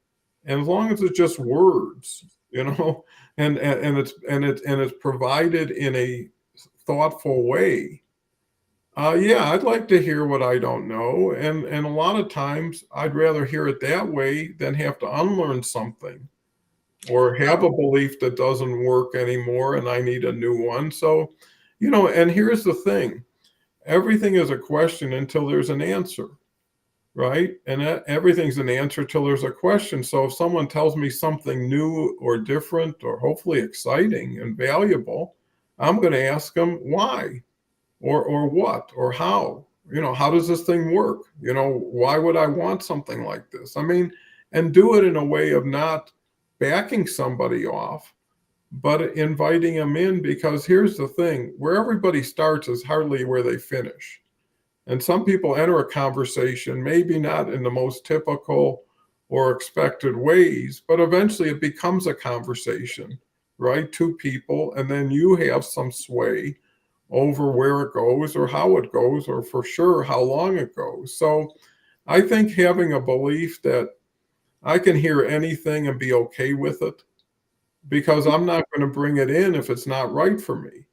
and as long as it's just words, and it's provided in a thoughtful way. Yeah, I'd like to hear what I don't know, and a lot of times I'd rather hear it that way than have to unlearn something or have a belief that doesn't work anymore and I need a new one. So, and here's the thing: everything is a question until there's an answer, right? And everything's an answer till there's a question. So if someone tells me something new or different or hopefully exciting and valuable, I'm going to ask them why, or what, or how. How does this thing work? Why would I want something like this? I mean, and do it in a way of not backing somebody off, but inviting them in, because here's the thing: where everybody starts is hardly where they finish. And some people enter a conversation, maybe not in the most typical or expected ways, but eventually it becomes a conversation, right? Two people, and then you have some sway over where it goes or how it goes, or for sure how long it goes. So I think having a belief that I can hear anything and be okay with it, because I'm not going to bring it in if it's not right for me,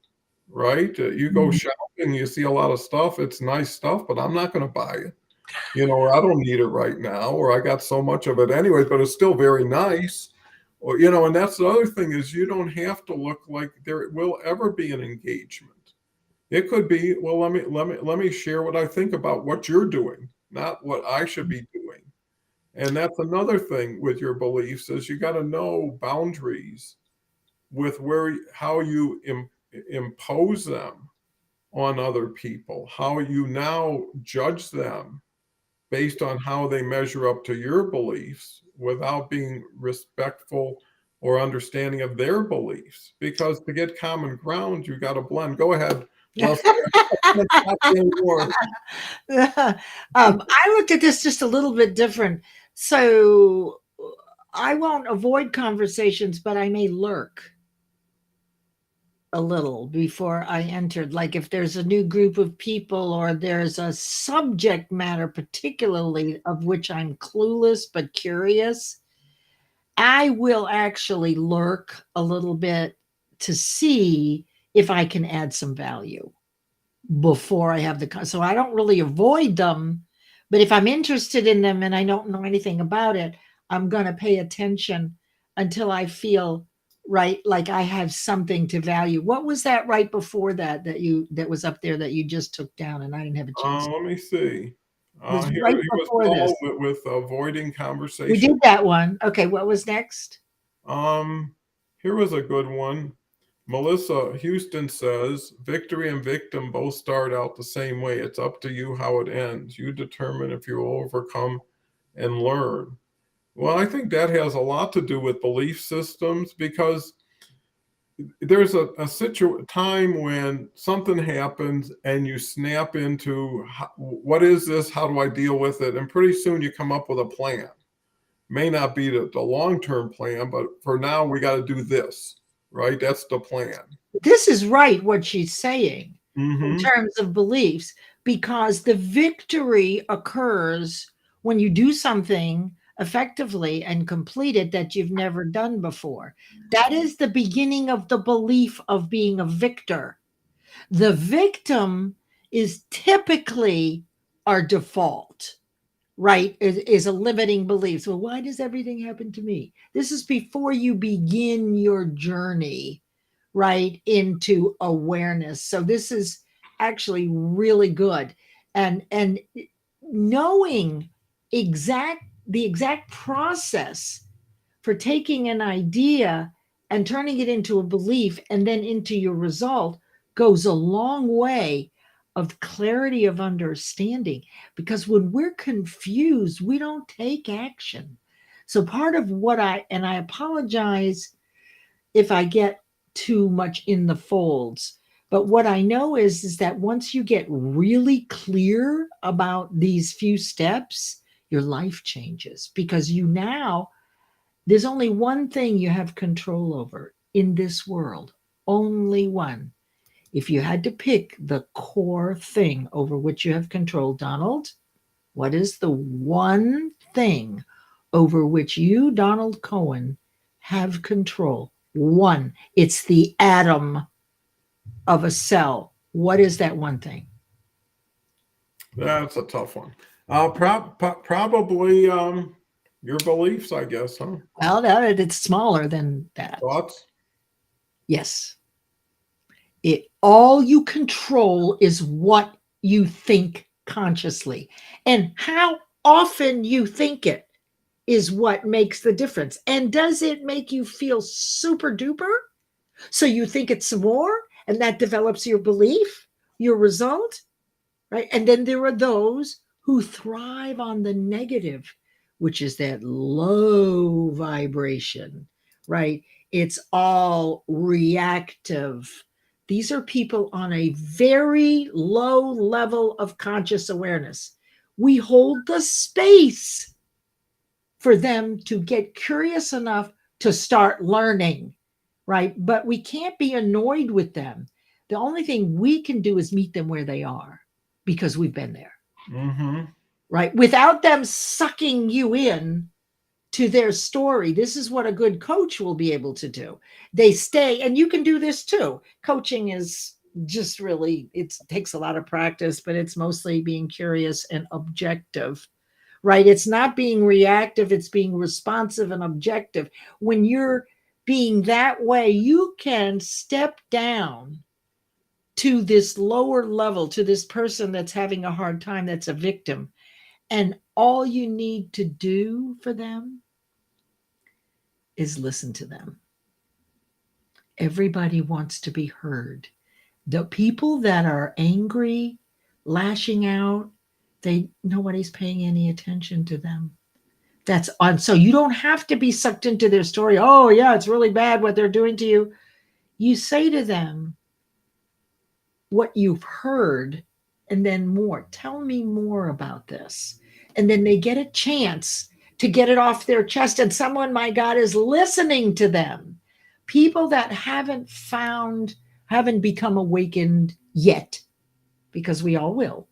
right? You go shopping, you see a lot of stuff, it's nice stuff, but I'm not going to buy it, or I don't need it right now, or I got so much of it anyway, but it's still very nice. Or, and that's the other thing, is you don't have to look like there will ever be an engagement. It could be, well, let me share what I think about what you're doing, not what I should be doing. And that's another thing with your beliefs, is you got to know boundaries with how you impose them on other people, how you now judge them based on how they measure up to your beliefs without being respectful or understanding of their beliefs. Because to get common ground, you got to blend. Go ahead, Leslie. I looked at this just a little bit different. So I won't avoid conversations, but I may lurk a little before I entered. Like if there's a new group of people or there's a subject matter, particularly of which I'm clueless but curious, I will actually lurk a little bit to see if I can add some value before I have so I don't really avoid them, but if I'm interested in them and I don't know anything about it, I'm going to pay attention until I feel right like I have something to value. What was that right before that that was up there that you just took down and I didn't have a chance? Let me see. It was Here right he was before this. dull with avoiding We conversation. did that one. Okay, what was next? Um, Here was a good one. Melissa Houston says, victory and victim both start out the same way. It's up to you how it ends. You determine if you will overcome and learn. Well, I think that has a lot to do with belief systems because there's a time when something happens and you snap into what is this? How do I deal with it? And pretty soon you come up with a plan. May not be the long-term plan, but for now we got to do this, right? That's the plan. This is right what she's saying in Mm-hmm. terms of beliefs, because the victory occurs when you do something effectively and complete it that you've never done before. That is the beginning of the belief of being a victor. The victim is typically our default, right? Is a limiting belief. So, why does everything happen to me? This is before you begin your journey right into awareness. So this is actually really good. And knowing the exact process for taking an idea and turning it into a belief and then into your result goes a long way of clarity of understanding, because when we're confused we don't take action. So part of what I apologize if I get too much in the folds. But what I know is that once you get really clear about these few steps, your life changes, because you now, there's only one thing you have control over in this world, only one. If you had to pick the core thing over which you have control, Donald, what is the one thing over which you, Donald Cohen, have control? One. It's the atom of a cell. What is that one thing? That's a tough one. Probably your beliefs, I guess, huh? Well, no, it's smaller than that. Thoughts? Yes. It all you control is what you think consciously. And how often you think it is what makes the difference. And does it make you feel super duper? So you think it's some more, and that develops your belief, your result, right? And then there are those who thrive on the negative, which is that low vibration, right? It's all reactive. These are people on a very low level of conscious awareness. We hold the space for them to get curious enough to start learning, right? But we can't be annoyed with them. The only thing we can do is meet them where they are, because we've been there, Mm-hmm. right? Without them sucking you in to their story. This is what a good coach will be able to do. They stay, and you can do this too. Coaching is just really, it takes a lot of practice, but it's mostly being curious and objective, right? It's not being reactive, it's being responsive and objective. When you're being that way, you can step down to this lower level, to this person that's having a hard time, that's a victim. And all you need to do for them is listen to them. Everybody wants to be heard. The people that are angry, lashing out, nobody's paying any attention to them. That's on. So you don't have to be sucked into their story. Oh, yeah, it's really bad what they're doing to you. You say to them what you've heard and then more. Tell me more about this. And then they get a chance to get it off their chest. And someone, my God, is listening to them. People that haven't become awakened yet, because we all will.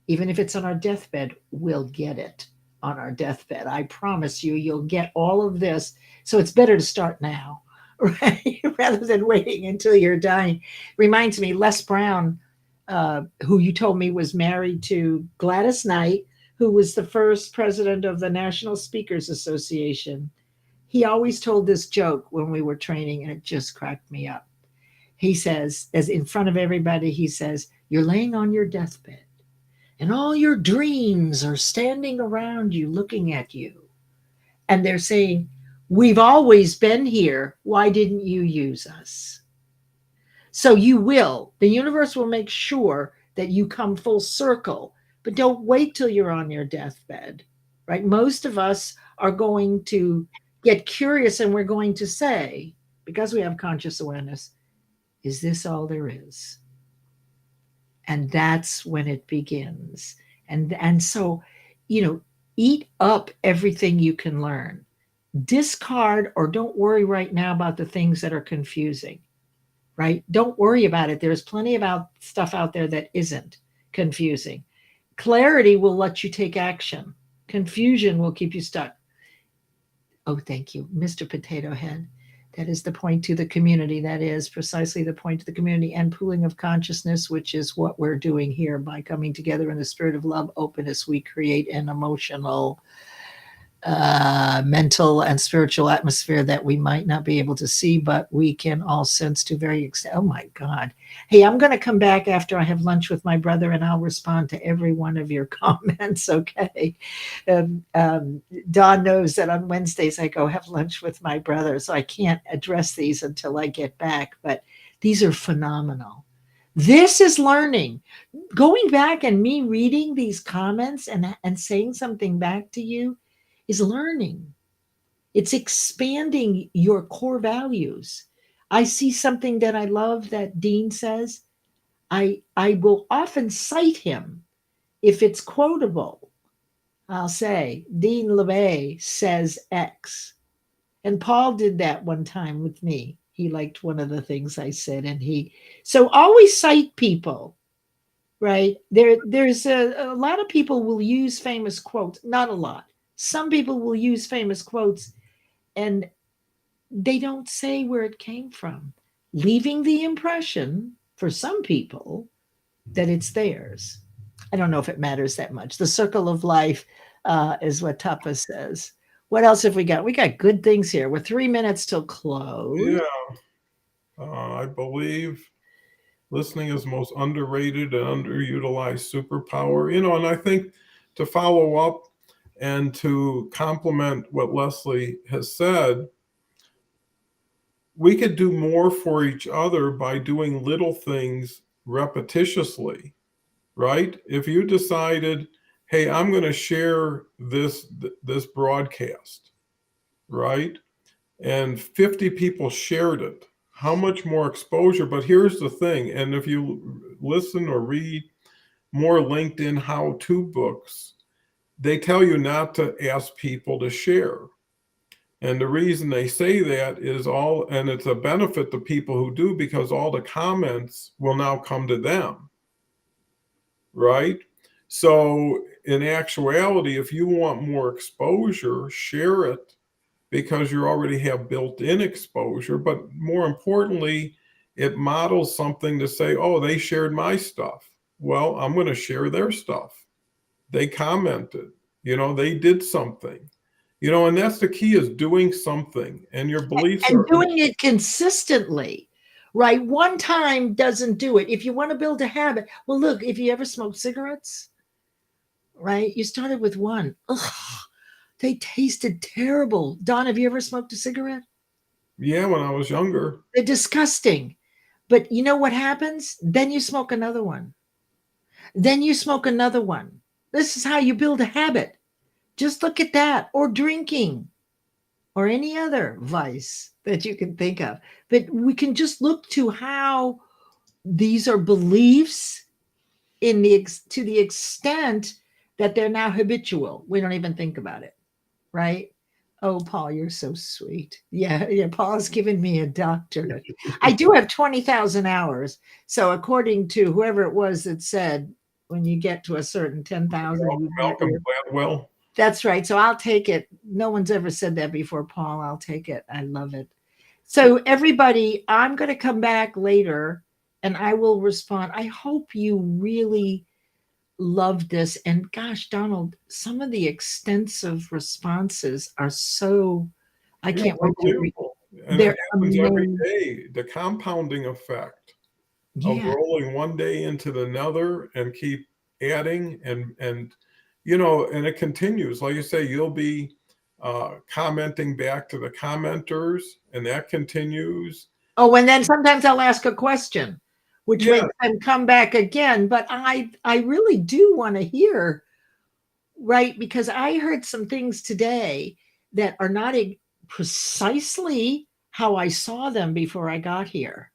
Even if it's on our deathbed, we'll get it on our deathbed. I promise you, you'll get all of this. So it's better to start now, right? Rather than waiting until you're dying. Reminds me, Les Brown, who you told me was married to Gladys Knight, who was the first president of the National Speakers Association. He always told this joke when we were training, and it just cracked me up. He says, as in front of everybody, he says, "You're laying on your deathbed, and all your dreams are standing around you looking at you. And they're saying, 'We've always been here. Why didn't you use us?'" So you will. The universe will make sure that you come full circle, but don't wait till you're on your deathbed, right? Most of us are going to get curious and we're going to say, because we have conscious awareness, is this all there is? And that's when it begins. And so, you know, eat up everything you can learn. Discard or don't worry right now about the things that are confusing, right? Don't worry about it. There's plenty of stuff out there that isn't confusing. Clarity will let you take action. Confusion will keep you stuck. Oh, thank you, Mr. Potato Head. That is the point to the community. That is precisely the point to the community and pooling of consciousness, which is what we're doing here by coming together in the spirit of love, openness. We create an emotional, mental, and spiritual atmosphere that we might not be able to see, but we can all sense to very extent. Oh my God. Hey, I'm going to come back after I have lunch with my brother and I'll respond to every one of your comments. Okay. Dawn knows that on Wednesdays I go have lunch with my brother, so I can't address these until I get back, but these are phenomenal. This is learning. Going back and me reading these comments and saying something back to you is learning. It's expanding your core values. I see something that I love that Dean says. I will often cite him if it's quotable. I'll say, Dean LeVay says X. And Paul did that one time with me. He liked one of the things I said, so always cite people, right? There's a lot of people will use famous quotes, not a lot. Some people will use famous quotes and they don't say where it came from, leaving the impression for some people that it's theirs. I don't know if it matters that much. The circle of life is what Tapa says. What else have we got? We got good things here. We're 3 minutes till close. Yeah. I believe listening is most underrated and underutilized superpower. And I think to follow up and to complement what Leslie has said, we could do more for each other by doing little things repetitiously, right? If you decided, hey, I'm going to share this broadcast, right? And 50 people shared it. How much more exposure? But here's the thing, and if you listen or read more LinkedIn how-to books, they tell you not to ask people to share. And the reason they say that is and it's a benefit to people who do, because all the comments will now come to them, right? So in actuality, if you want more exposure, share it, because you already have built-in exposure. But more importantly, it models something to say, oh, they shared my stuff. Well, I'm going to share their stuff. They commented, they did something. And that's the key, is doing something, and your beliefs and are doing it consistently, right? One time doesn't do it. If you want to build a habit, well, look, if you ever smoked cigarettes, right? You started with one. Ugh, they tasted terrible. Don, have you ever smoked a cigarette? Yeah, when I was younger. They're disgusting. But you know what happens? Then you smoke another one. Then you smoke another one. This is how you build a habit. Just look at that. Or drinking, or any other vice that you can think of. But we can just look to how these are beliefs to the extent that they're now habitual. We don't even think about it, right? Oh, Paul, you're so sweet. Yeah, yeah. Paul's given me a doctorate. I do have 20,000 hours. So, according to whoever it was that said, when you get to a certain 10,000, you get Malcolm your. Gladwell. That's right. So, I'll take it. No one's ever said that before, Paul. I'll take it. I love it. So, everybody, I'm going to come back later and I will respond. I hope you really loved this. And gosh, Donald, some of the extensive responses are so, I Yeah, can't it's wait to read. unbelievable. And it They're happens every amazing. day. The compounding effect of Yeah. rolling one day into another and keep adding and you know, and it continues. Like you say, you'll be commenting back to the commenters, and that continues. Oh, and then sometimes I'll ask a question, which Yeah, makes them come back again. But I really do want to hear, right? Because I heard some things today that are not precisely how I saw them before I got here.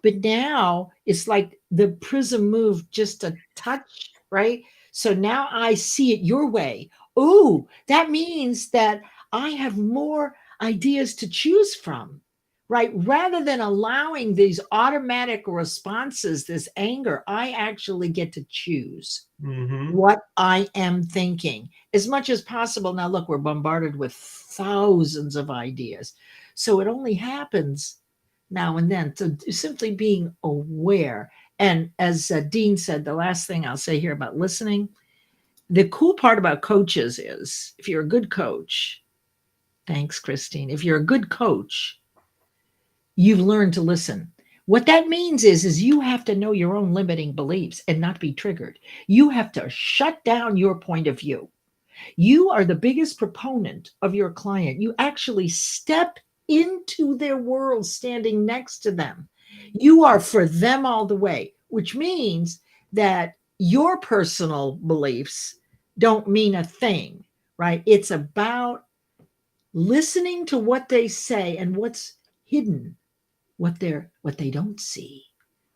But now it's like the prism moved just a touch, right? So now I see it your way. Oh, that means that I have more ideas to choose from, right? Rather than allowing these automatic responses, this anger, I actually get to choose hmm, what I am thinking as much as possible. Now, look, we're bombarded with thousands of ideas. So it only happens now and then. So simply being aware. And as Dean said, the last thing I'll say here about listening, the cool part about coaches is if you're a good coach, thanks, Christine. If you're a good coach, you've learned to listen. What that means is you have to know your own limiting beliefs and not be triggered. You have to shut down your point of view. You are the biggest proponent of your client. You actually step into their world standing next to them. You are for them all the way, which means that your personal beliefs don't mean a thing, right? It's about listening to what they say and what's hidden, what they don't see,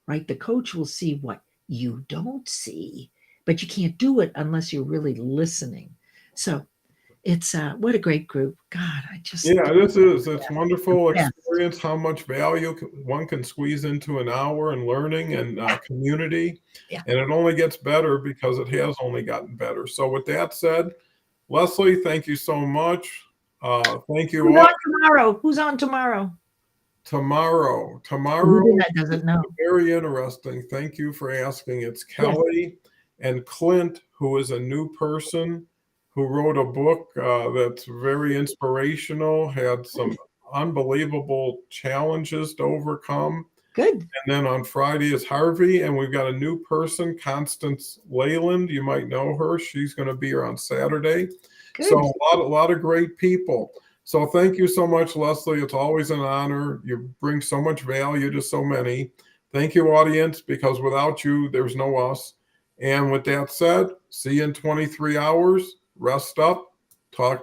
right? The coach will see what you don't see, but you can't do it unless you're really listening. So it's what a great group. God, I just yeah, this is it's the wonderful best. experience. How much value one can squeeze into an hour in learning and community, Yeah. and it only gets better because it has only gotten better. So, with that said, Leslie, thank you so much. Thank you Who's all. on tomorrow? Who's on tomorrow? Tomorrow Who that is doesn't know. very interesting. Thank you for asking. It's Yes. Kelly and Clint, who is a new person who wrote a book that's very inspirational, had some unbelievable challenges to overcome. Good. And then on Friday is Harvey, and we've got a new person, Constance Leyland. You might know her. She's going to be here on Saturday. So Good. a lot of great people. So thank you so much, Leslie. It's always an honor. You bring so much value to so many. Thank you, audience, because without you, there's no us. And with that said, see you in 23 hours. Rest up. Talk